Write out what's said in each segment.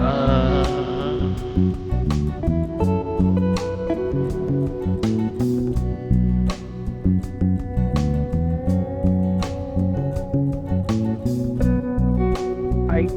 I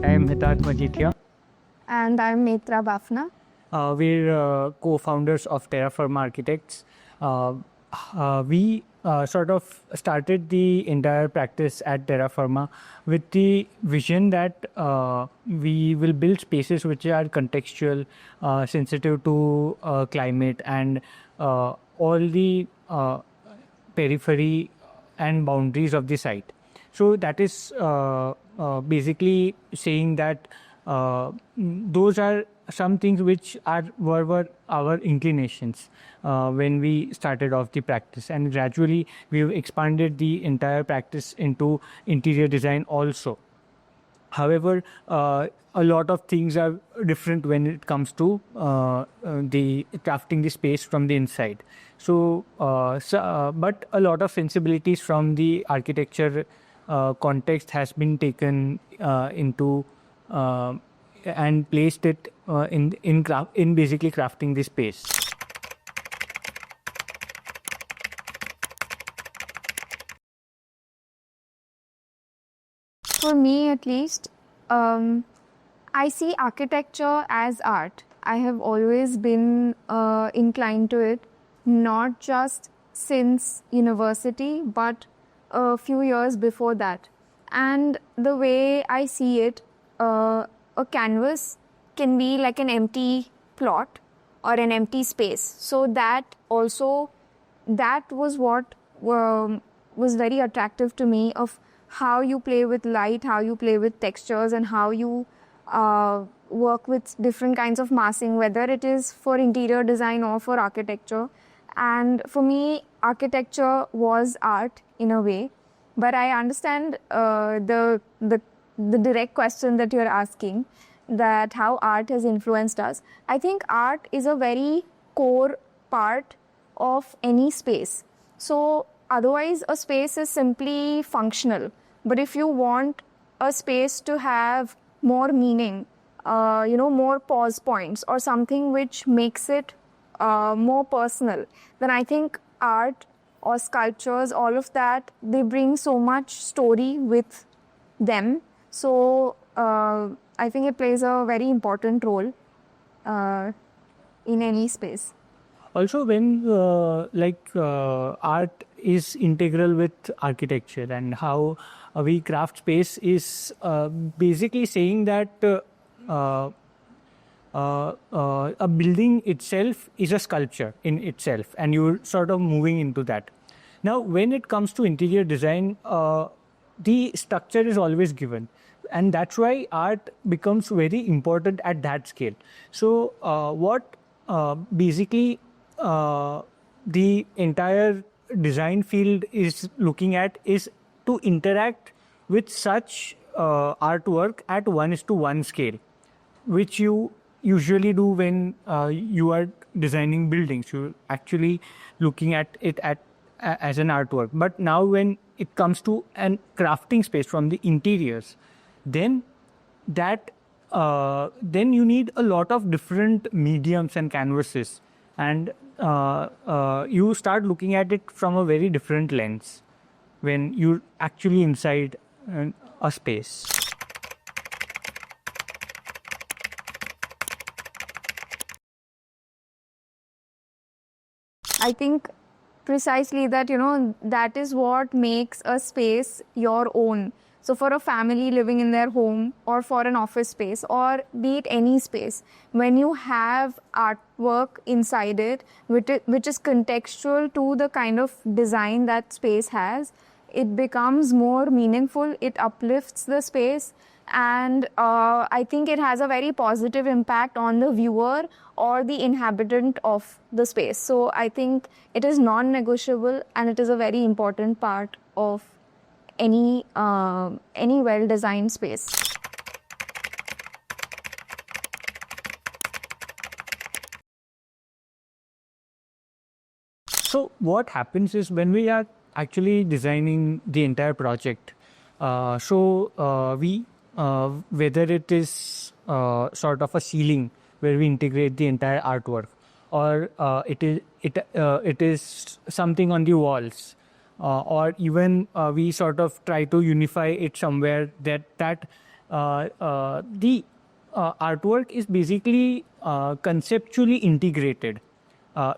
am Hitarth Majithiya. And I'm Netra Bafna. We're co-founders of Terra Firma Architects. We sort of started the entire practice at Terra Firma with the vision that we will build spaces which are contextual, sensitive to climate and all the periphery and boundaries of the site. So that is basically saying that those are some things which were our inclinations when we started off the practice, and gradually we've expanded the entire practice into interior design also. However, a lot of things are different when it comes to the crafting the space from the inside. But a lot of sensibilities from the architecture context has been taken into and placed it in basically crafting the space. For me, at least, I see architecture as art. I have always been inclined to it, not just since university, but a few years before that. And the way I see it, a canvas can be like an empty plot or an empty space. So that was what was very attractive to me, of how you play with light, how you play with textures, and how you work with different kinds of massing, whether it is for interior design or for architecture. And for me, architecture was art in a way. But I understand the direct question that you're asking, that how art has influenced us. I think art is a very core part of any space. So otherwise, a space is simply functional. But if you want a space to have more meaning, more pause points or something which makes it more personal, then I think art or sculptures, all of that, they bring so much story with them. So I think it plays a very important role in any space. Also, when art is integral with architecture, and how we craft space is basically saying that a building itself is a sculpture in itself, and you're sort of moving into that. Now, when it comes to interior design, the structure is always given, and that's why art becomes very important at that scale. So what basically the entire design field is looking at is to interact with such artwork at 1:1 scale, which you usually do when you are designing buildings. You're actually looking at it as an artwork. But now when it comes to an crafting space from the interiors, then you need a lot of different mediums and canvases, and you start looking at it from a very different lens when you're actually inside a space. I think precisely that, that is what makes a space your own. So for a family living in their home, or for an office space, or be it any space, when you have artwork inside it, which is contextual to the kind of design that space has, it becomes more meaningful, it uplifts the space, and I think it has a very positive impact on the viewer or the inhabitant of the space. So I think it is non-negotiable, and it is a very important part of any well-designed space. So what happens is, when we are actually designing the entire project, we whether it is sort of a ceiling where we integrate the entire artwork, or it is something on the walls, or even we sort of try to unify it somewhere that the artwork is basically conceptually integrated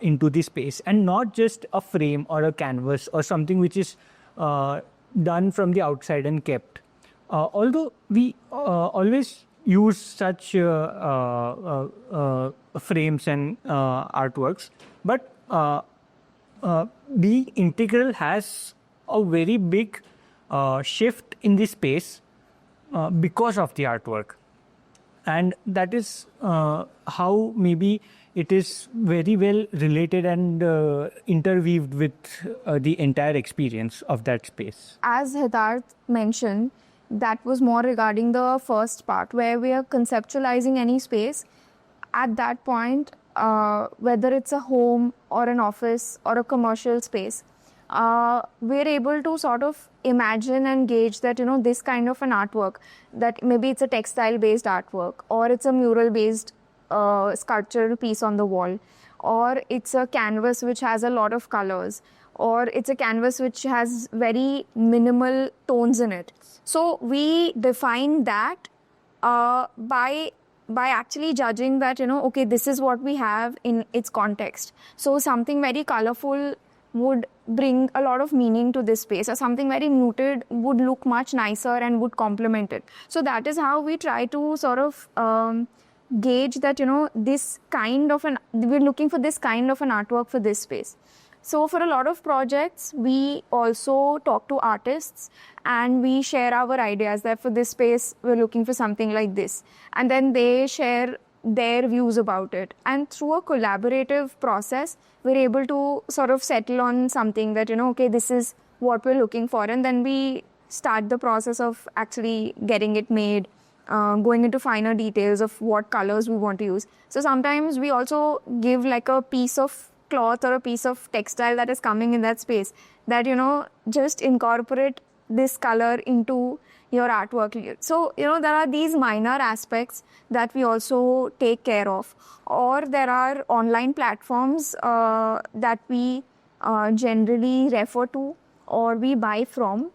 into the space, and not just a frame or a canvas or something which is done from the outside and kept. Although we always use such frames and artworks, but being integral has a very big shift in the space because of the artwork. And that is how maybe it is very well related and interweaved with the entire experience of that space. As Hitarth mentioned, that was more regarding the first part where we are conceptualizing any space. At that point, whether it's a home or an office or a commercial space, we're able to sort of imagine and gauge that, this kind of an artwork, that maybe it's a textile based artwork, or it's a mural based sculptural piece on the wall, or it's a canvas which has a lot of colors, or it's a canvas which has very minimal tones in it. So we define that by actually judging that, okay, this is what we have in its context. So something very colorful would bring a lot of meaning to this space, or something very muted would look much nicer and would complement it. So that is how we try to sort of gauge that, this kind of we're looking for this kind of an artwork for this space. So for a lot of projects, we also talk to artists and we share our ideas that for this space, we're looking for something like this. And then they share their views about it. And through a collaborative process, we're able to sort of settle on something that, okay, this is what we're looking for. And then we start the process of actually getting it made, going into finer details of what colors we want to use. So sometimes we also give like a piece of cloth or a piece of textile that is coming in that space that, just incorporate this color into your artwork. So, there are these minor aspects that we also take care of. Or there are online platforms that we generally refer to or we buy from,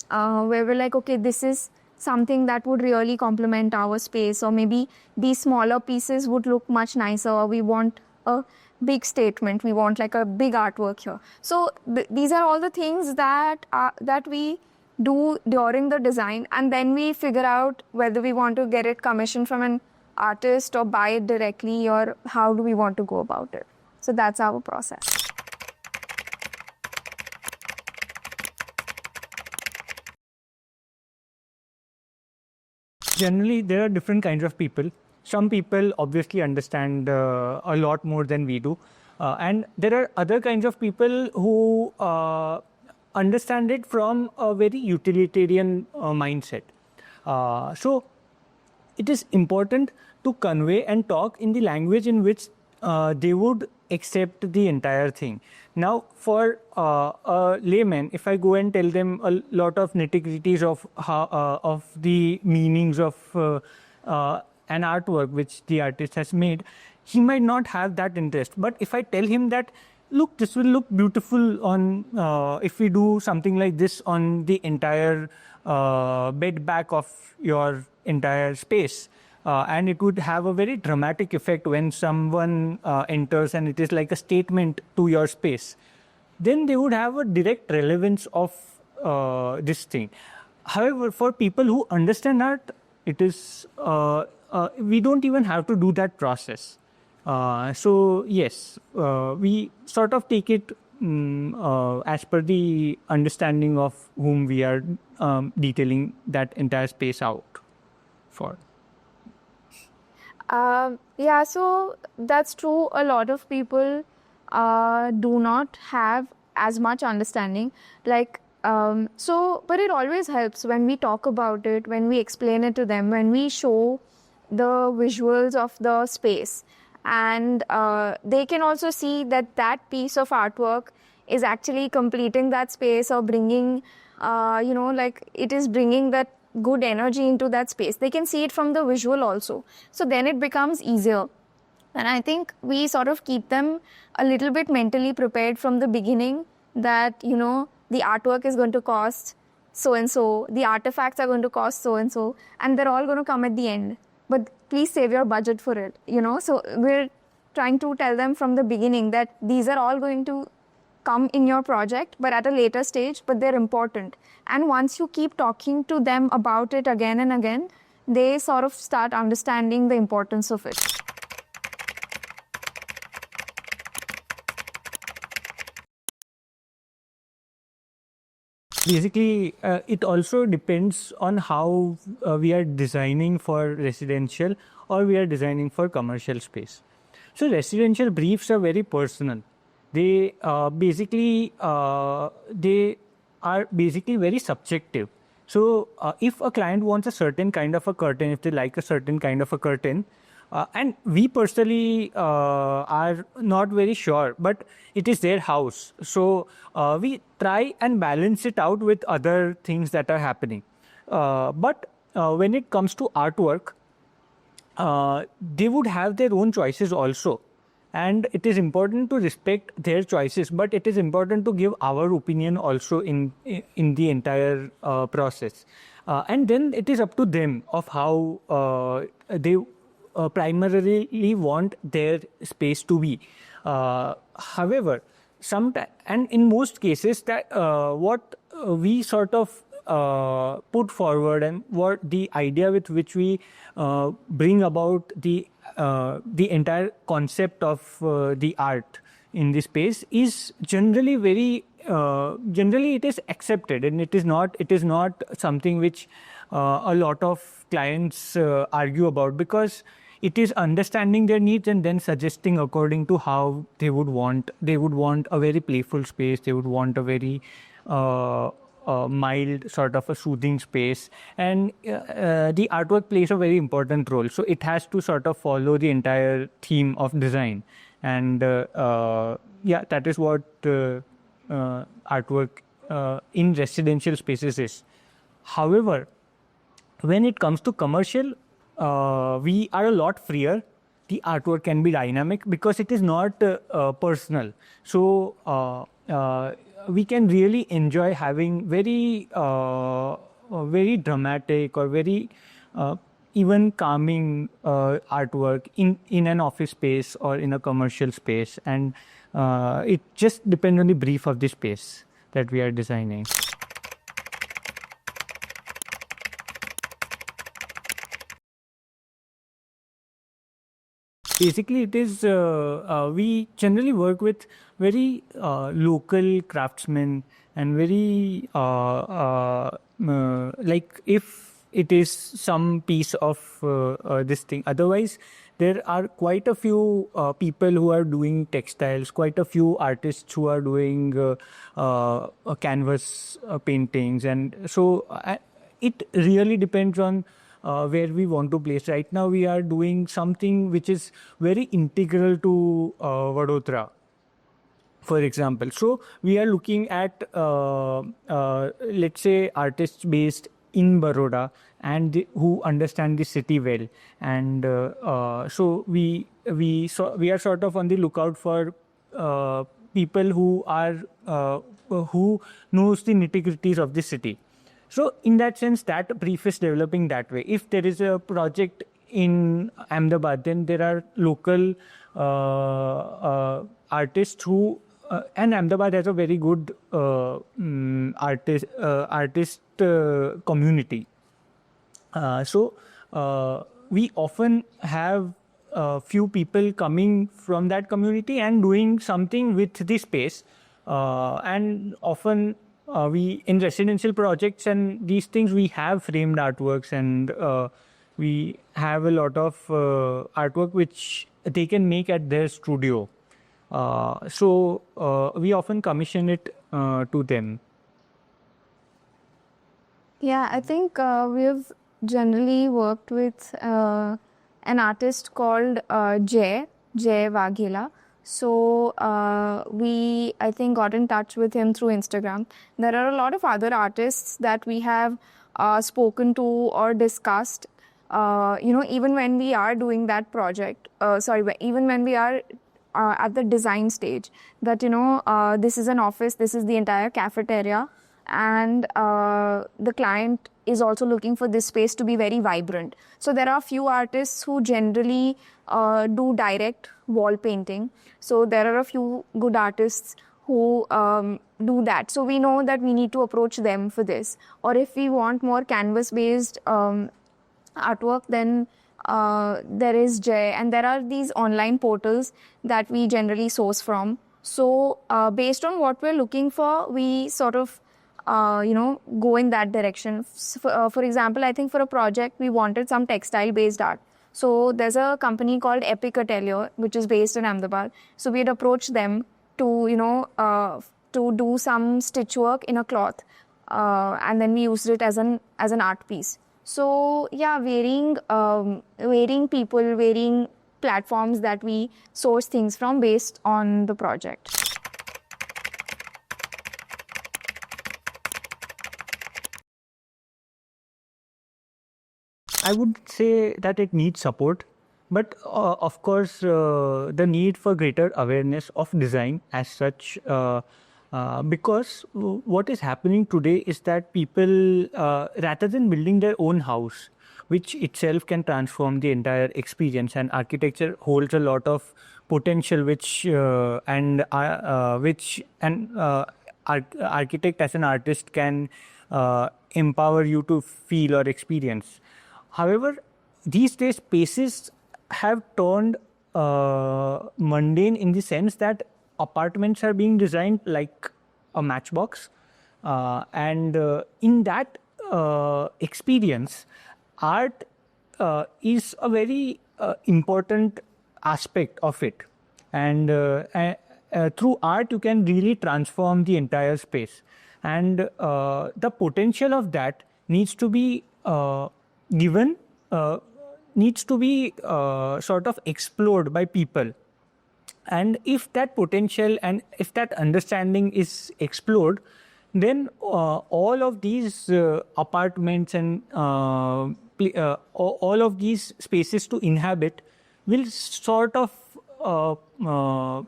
where we're like, okay, this is something that would really complement our space, or maybe these smaller pieces would look much nicer, or we want a big statement, we want like a big artwork here. So these are all the things that we do during the design, and then we figure out whether we want to get it commissioned from an artist or buy it directly, or how do we want to go about it. So that's our process. Generally, there are different kinds of people. Some people obviously understand a lot more than we do. And there are other kinds of people who understand it from a very utilitarian mindset. So it is important to convey and talk in the language in which they would accept the entire thing. Now, for a layman, if I go and tell them a lot of nitty-gritties of the meanings of an artwork which the artist has made, he might not have that interest. But if I tell him that, look, this will look beautiful on if we do something like this on the entire bed back of your entire space, and it would have a very dramatic effect when someone enters and it is like a statement to your space, then they would have a direct relevance of this thing. However, for people who understand art, it is we don't even have to do that process. So yes, we sort of take it as per the understanding of whom we are detailing that entire space out for. Yeah, so that's true. A lot of people do not have as much understanding. But it always helps when we talk about it, when we explain it to them, when we show the visuals of the space. And they can also see that piece of artwork is actually completing that space, or bringing, it is bringing that good energy into that space. They can see it from the visual also. So then it becomes easier. And I think we sort of keep them a little bit mentally prepared from the beginning that, the artwork is going to cost so and so, the artifacts are going to cost so and so, and they're all going to come at the end. But please save your budget for it, So we're trying to tell them from the beginning that these are all going to come in your project, but at a later stage, but they're important. And once you keep talking to them about it again and again, they sort of start understanding the importance of it. Basically, it also depends on how we are designing for residential or we are designing for commercial space. So residential briefs are very personal. They they are basically very subjective. So if a client wants a certain kind of a curtain, if they like a certain kind of a curtain, and we personally are not very sure, but it is their house. So we try and balance it out with other things that are happening. But when it comes to artwork, they would have their own choices also. And it is important to respect their choices, but it is important to give our opinion also in the entire process. And then it is up to them of how they primarily want their space to be. However, sometimes, and in most cases, that what we sort of put forward and what the idea with which we bring about the entire concept of the art in this space is generally very generally it is accepted, and it is not something which a lot of clients argue about, because it is understanding their needs and then suggesting according to how they would want a very playful space, they would want a very mild sort of a soothing space, and the artwork plays a very important role. So it has to sort of follow the entire theme of design, and that is what artwork in residential spaces is. However, when it comes to commercial, we are a lot freer. The artwork can be dynamic because it is not personal. So we can really enjoy having very dramatic or very even calming artwork in an office space or in a commercial space, and it just depends on the brief of the space that we are designing. Basically, it is we generally work with very local craftsmen and very like if it is some piece of this thing. Otherwise, there are quite a few people who are doing textiles, quite a few artists who are doing canvas paintings, and so it really depends on where we want to place. Right now, we are doing something which is very integral to Vadodara, for example. So we are looking at, let's say, artists based in Baroda and who understand the city well, and so we are sort of on the lookout for people who are who knows the nitty-gritties of the city. So in that sense, that brief is developing that way. If there is a project in Ahmedabad, then there are local artists who, and Ahmedabad has a very good artist community. So we often have a few people coming from that community and doing something with the space, and often we in residential projects and these things we have framed artworks, and we have a lot of artwork which they can make at their studio. So we often commission it to them. Yeah, I think we've generally worked with an artist called Jay Vaghela. So I think, got in touch with him through Instagram. There are a lot of other artists that we have spoken to or discussed. Even when we are doing that project, even when we are at the design stage, that this is an office, this is the entire cafeteria, and the client is also looking for this space to be very vibrant. So there are few artists who generally do direct wall painting. So there are a few good artists who do that. So we know that we need to approach them for this. Or if we want more canvas-based artwork, then there is Jay, and there are these online portals that we generally source from. So based on what we're looking for, we sort of go in that direction. For example, I think for a project, we wanted some textile-based art. So there's a company called Epic Atelier, which is based in Ahmedabad. So we had approached them to, to do some stitch work in a cloth. And then we used it as an art piece. So yeah, varying people, varying platforms that we source things from based on the project. I would say that it needs support, but of course, the need for greater awareness of design as such, because what is happening today is that people, rather than building their own house, which itself can transform the entire experience, and architecture holds a lot of potential, which architect as an artist can empower you to feel or experience. However, these days spaces have turned mundane in the sense that apartments are being designed like a matchbox, and in that experience, art is a very important aspect of it, and through art you can really transform the entire space, and the potential of that needs to be given, needs to be sort of explored by people. And if that potential and if that understanding is explored, then all of these apartments and all of these spaces to inhabit will sort of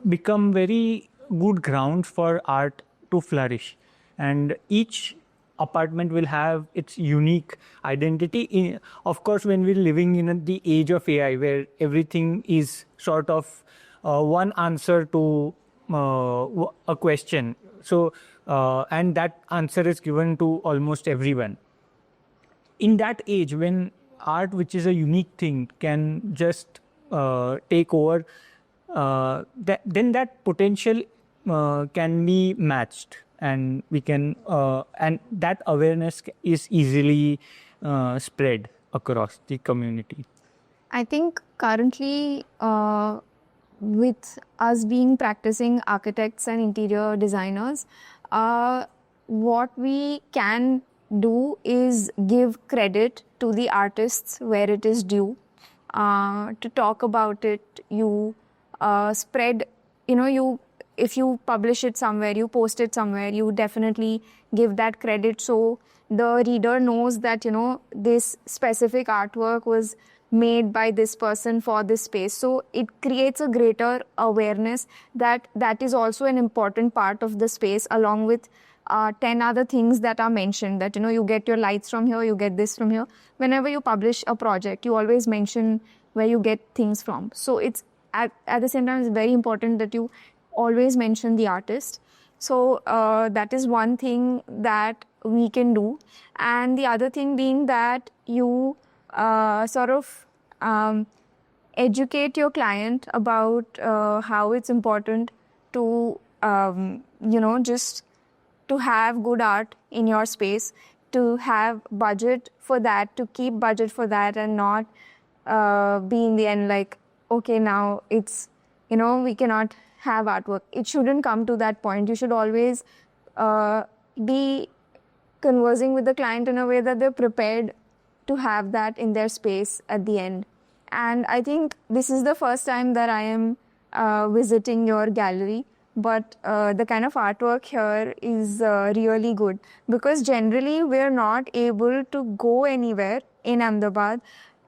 become very good grounds for art to flourish. And each apartment will have its unique identity. Of course, when we're living in the age of AI, where everything is sort of one answer to a question, so and that answer is given to almost everyone. In that age, when art, which is a unique thing, can just take over, then that potential can be matched, and we can and that awareness is easily spread across the community. I think currently, with us being practicing architects and interior designers, what we can do is give credit to the artists where it is due. To talk about it, you spread, if you publish it somewhere, you post it somewhere, you definitely give that credit, so the reader knows that this specific artwork was made by this person for this space. So it creates a greater awareness that that is also an important part of the space, along with 10 other things that are mentioned, that you get your lights from here, you get this from here. Whenever you publish a project, you always mention where you get things from. So it's at the same time, it's very important that you always mention the artist. So that is one thing that we can do. And the other thing being that you sort of educate your client about how it's important to, just to have good art in your space, to have budget for that, to keep budget for that, and not be in the end like, okay, now it's, we cannot have artwork. It shouldn't come to that point. You should always be conversing with the client in a way that they're prepared to have that in their space at the end. And I think this is the first time that I am visiting your gallery. but the kind of artwork here is really good, because generally we're not able to go anywhere in Ahmedabad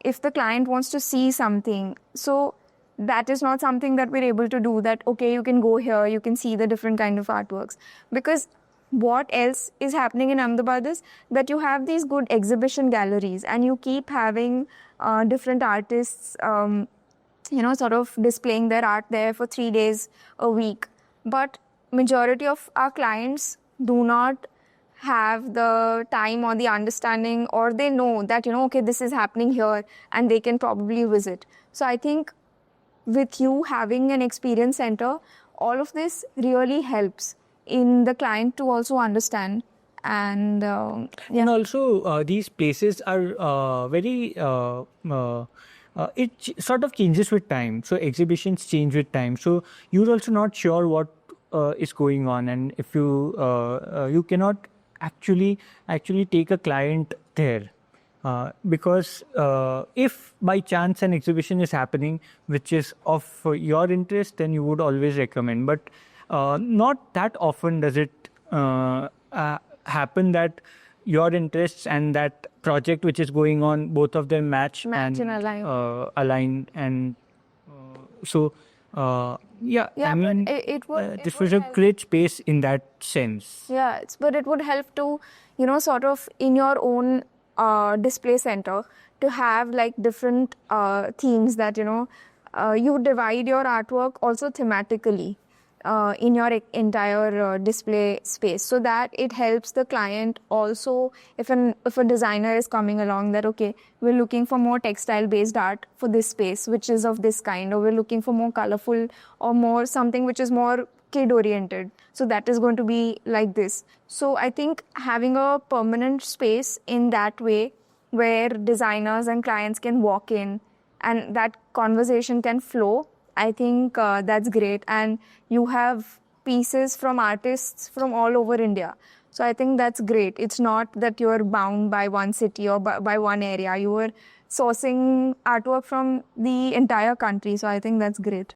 if the client wants to see something. So that is not something that we're able to do, that okay, you can go here, you can see the different kind of artworks. Because what else is happening in Ahmedabad is that you have these good exhibition galleries and you keep having different artists sort of displaying their art there for 3 days a week. But majority of our clients do not have the time or the understanding, or they know that, okay, this is happening here and they can probably visit. So I think with you having an experience center, all of this really helps in the client to also understand. And And also, these places are very. Sort of changes with time. So exhibitions change with time. So you're also not sure what is going on, and if you cannot actually take a client there. Because if by chance an exhibition is happening which is of your interest, then you would always recommend. But not that often does it happen that your interests and that project which is going on, both of them match and align. And so, I mean, this was a great space in that sense. Yeah, but it would help to, sort of in your own display center to have like different themes that, you divide your artwork also thematically in your entire display space, so that it helps the client also. If a designer is coming along, that okay, we're looking for more textile based art for this space which is of this kind, or we're looking for more colorful or more something which is more kid oriented, so that is going to be like this. So I think having a permanent space in that way, where designers and clients can walk in and that conversation can flow, I think that's great. And you have pieces from artists from all over India. So I think that's great. It's not that you're bound by one city or by one area. You are sourcing artwork from the entire country. So I think that's great.